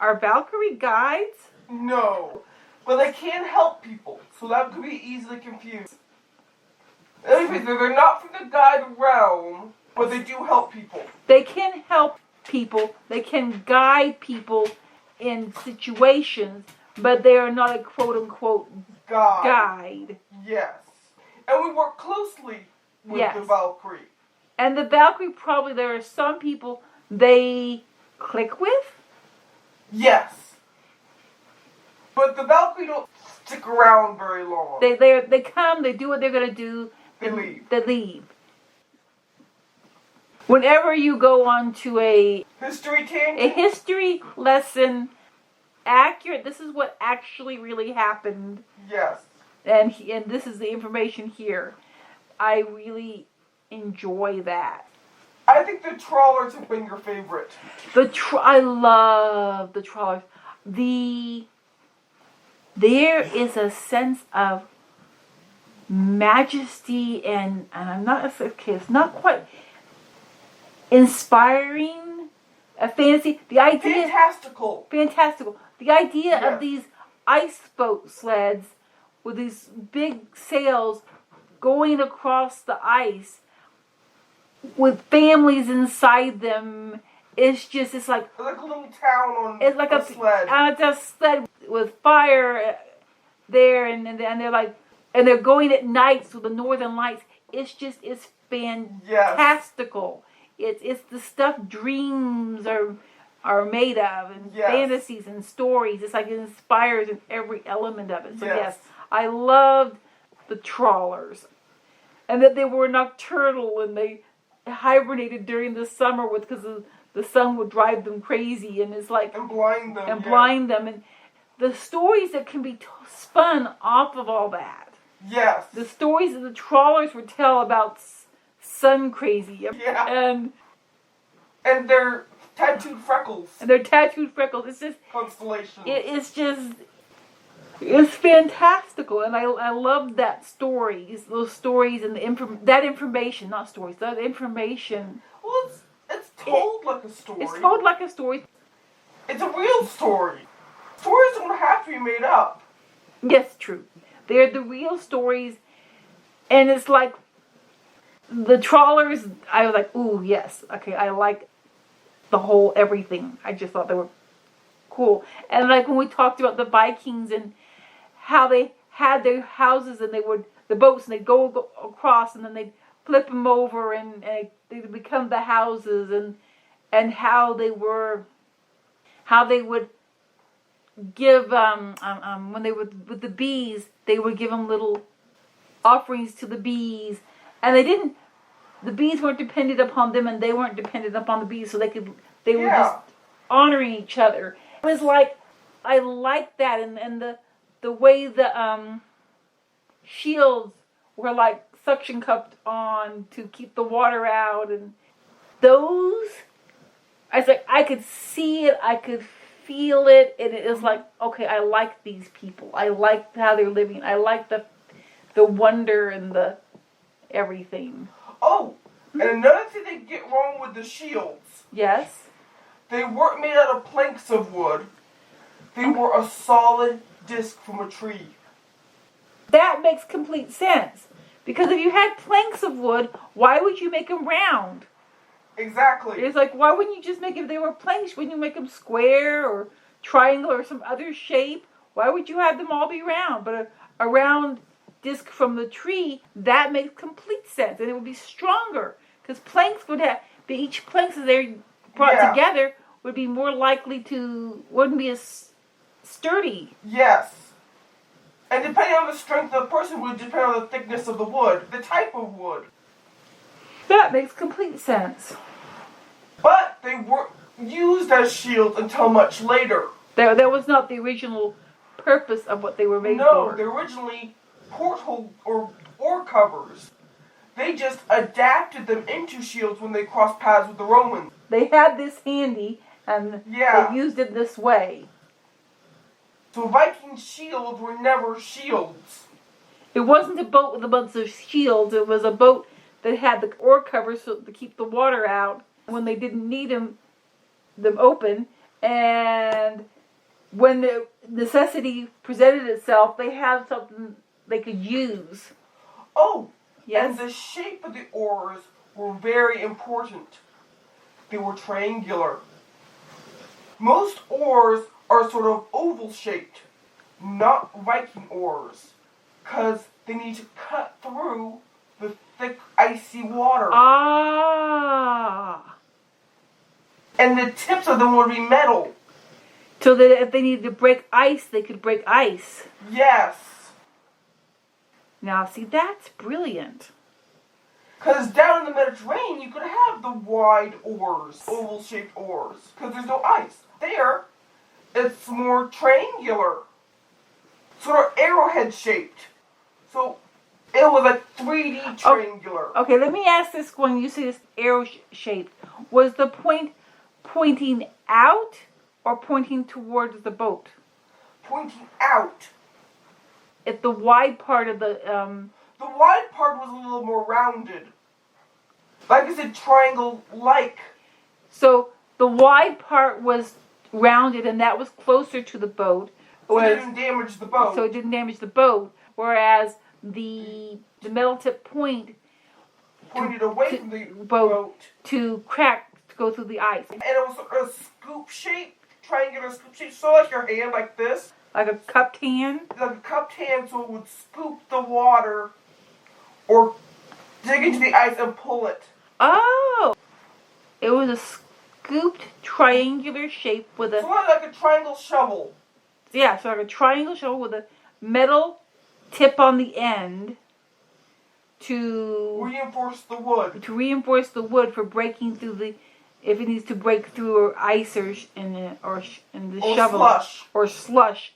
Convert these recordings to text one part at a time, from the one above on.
Are Valkyrie guides? No. But they can help people, so that could be easily confused. Anyways, they're not from the guide realm, but they do help people. They can help people. They can guide people in situations, but they are not a quote-unquote guide. Yes. And we work closely with the Valkyrie. And the Valkyrie, probably there are some people they click with? Yes. But the Valkyrie don't stick around very long. They come, they do what they're going to do. They leave. They leave. Whenever you go on to a history lesson, accurate, this is what actually really happened. Yes. And this is the information here. I really enjoy that. I think the Traawlers have been your favorite. I love the Traawlers. There is a sense of majesty and I'm not okay. It's not quite inspiring. A fantasy. The idea. Fantastical. The idea of these ice boat sleds with these big sails going across the ice with families inside them. It's like a little town on it's like a sled. It's a sled with fire there, and they're like, and they're going at night through the northern lights. It's fantastical. It's the stuff dreams are made of, and fantasies and stories. It's like it inspires in every element of it. So yes, I loved the Traawlers, and that they were nocturnal and they hibernated during the summer because the sun would drive them crazy, and it's like and blind them, and the stories that can be spun off of all that. Yes, the stories that the Traawlers would tell about sun crazy, and their tattooed freckles. It's just constellation. It's fantastical, and I love that those stories, and that information, not stories, that information. Well, it's told like a story. It's told like a story. It's a real story. Stories don't have to be made up. Yes, true. They're the real stories, and it's like the Traawlers. I was like, ooh, yes, okay, I like the whole everything. I just thought they were cool. And like when we talked about the Vikings and how they had their houses and the boats, and they'd go across and then they'd flip them over and they'd become the houses, and how they would give when they would with the bees, they would give them little offerings to the bees, and the bees weren't dependent upon them and they weren't dependent upon the bees, so they were just honoring each other. It was like, I like that, and the way the shields were like suction cupped on to keep the water out, and those, I was like, I could see it, I could feel it, and it was like, okay, I like these people. I like how they're living. I like the wonder and the everything. Oh, and another thing they get wrong with the shields. Yes? They weren't made out of planks of wood. They were a solid disc from a tree. That makes complete sense. Because if you had planks of wood, why would you make them round? Exactly. It's like, why wouldn't you just make, if they were planks, wouldn't you make them square or triangle or some other shape? Why would you have them all be round? But a round disc from the tree, that makes complete sense. And it would be stronger. Because planks would have, each planks as they're brought together would be more likely wouldn't be as sturdy. Yes. And depending on the strength of the person would depend on the thickness of the wood, the type of wood. That makes complete sense. But they weren't used as shields until much later. That was not the original purpose of what they were made for. No, they're originally porthole or covers. They just adapted them into shields when they crossed paths with the Romans. They had this handy, and they used it this way. So Viking shields were never shields. It wasn't a boat with a bunch of shields. It was a boat that had the oar covers to keep the water out when they didn't need them open, And when the necessity presented itself, they have something they could use. Oh, Yes. and the shape of the oars were very important. They were triangular. Most oars are sort of oval shaped, not Viking oars, because they need to cut through the thick, icy water. Ah. And the tips of them would be metal. So that if they needed to break ice, they could break ice. Yes. Now, see, that's brilliant. Because down in the Mediterranean, you could have the wide oars, oval-shaped oars, because there's no ice. There, it's more triangular, sort of arrowhead-shaped. So, it was like 3D triangular. Okay, let me ask this when you see this arrow-shaped. Was the point pointing out or pointing towards the boat? Pointing out. If the wide part of the... The wide part was a little more rounded. Like I said, triangle-like. So the wide part was rounded and that was closer to the boat. So it didn't damage the boat. So it didn't damage the boat. Whereas the metal tip point pointed away from the boat. To crack, to go through the ice. And it was a scoop shape, triangular scoop shape, so like your hand, like this. Like a cupped hand? Like a cupped hand, so it would scoop the water or dig into the ice and pull it. Oh! It was a scooped triangular shape with a... Sort of like a triangle shovel. Yeah, so like a triangle shovel with a metal tip on the end to... reinforce the wood. To reinforce the wood for breaking through the... If it needs to break through ice or in the shovel. Slush. Or slush.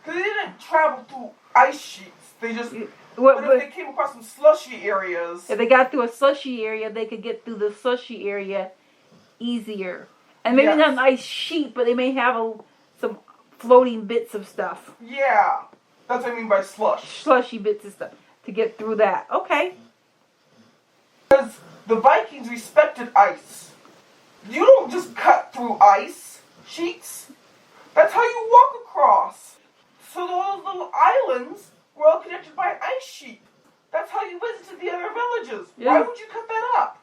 Because they didn't travel through ice sheets. They just... But if they came across some slushy areas... If they got through a slushy area, they could get through the slushy area easier. And maybe not an ice sheet, but they may have some floating bits of stuff. Yeah. That's what I mean by slush. Slushy bits of stuff. To get through that. Okay. Because the Vikings respected ice. You don't just cut through ice sheets. That's how you walk across. So those little islands were all connected by an ice sheet. That's how you visited the other villages. Yeah. Why would you cut that up?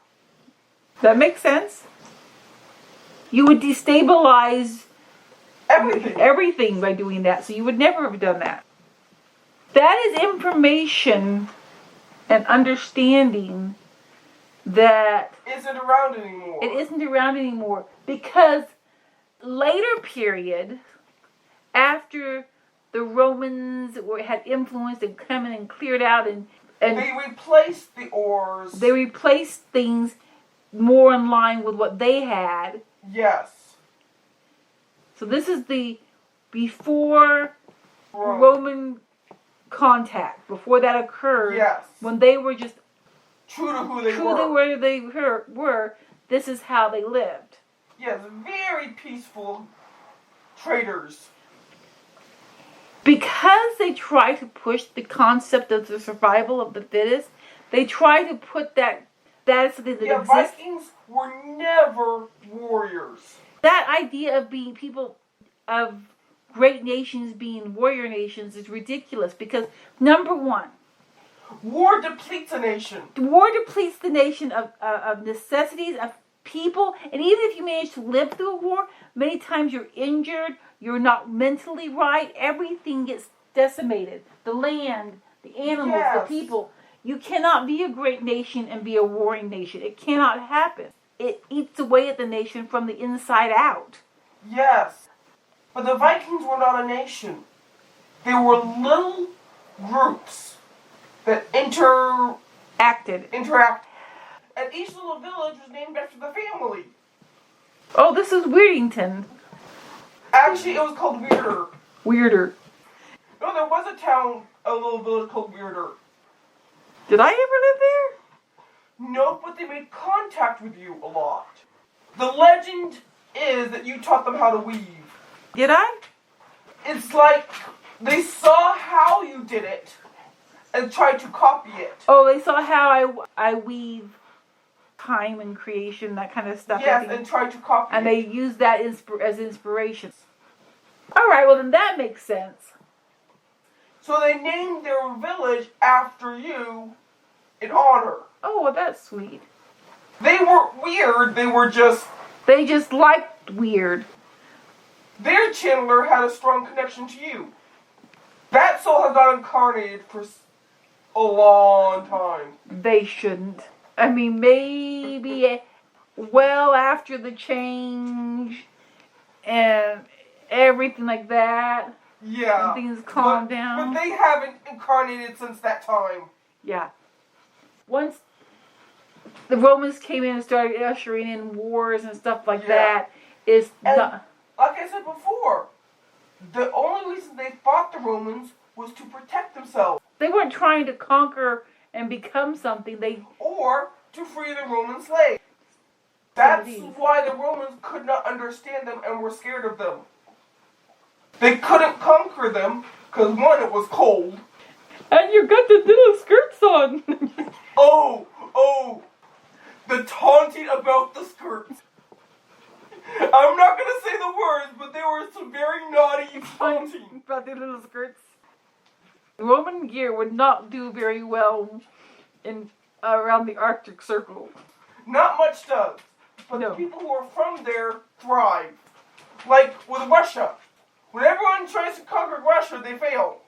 That makes sense. You would destabilize everything by doing that, so you would never have done that. That is information and understanding that isn't around anymore. It isn't around anymore because later period, after the Romans had influenced and come in and cleared out and they replaced the oars. They replaced things more in line with what they had. Yes. So this is the before Roman contact, before that occurred. Yes. When they were just true to who they were, this is how they lived. Yes, very peaceful traders. Because they try to push the concept of the survival of the fittest, they try to put that is something that exists. Vikings were never warriors. That idea of being people of great nations being warrior nations is ridiculous because, number one, war depletes a nation. War depletes the nation of necessities, of people, and even if you manage to live through a war, many times you're injured, you're not mentally right, everything gets decimated. The land, the animals, the people. You cannot be a great nation and be a warring nation. It cannot happen. It eats away at the nation from the inside out. Yes. But the Vikings were not a nation. They were little groups that interacted. And each little village was named after the family. Oh, this is Weirdington. Actually, it was called Wyrd. Weirder. No, there was a little village called Wyrd. Did I ever live there? No, but they made contact with you a lot. The legend is that you taught them how to weave. Did I? It's like they saw how you did it and tried to copy it. Oh, they saw how I weave. time and creation, that kind of stuff. Yes, and try to copy and it. they use that as inspiration. All right, well then that makes sense. So they named their village after you in honor. Oh, well that's sweet. They weren't weird, They just liked Wyrd. their channeler had a strong connection to you. That soul has not incarnated for a long time. They shouldn't. I mean, maybe well after the change and everything like that. Yeah. And things calm down. But they haven't incarnated since that time. Yeah. Once the Romans came in and started ushering in wars and stuff like that, it's not. Like I said before, the only reason they fought the Romans was to protect themselves. They weren't trying to conquer and become something. Or to free the Roman slaves. That's why the Romans could not understand them and were scared of them. They couldn't conquer them because, one, it was cold. And you got the little skirts on. Oh, the taunting about the skirts. I'm not going to say the words, but there were some very naughty taunting. About the little skirts. Roman gear would not do very well in around the Arctic Circle. Not much does. But the people who are from there thrive. Like with Russia. When everyone tries to conquer Russia, they fail.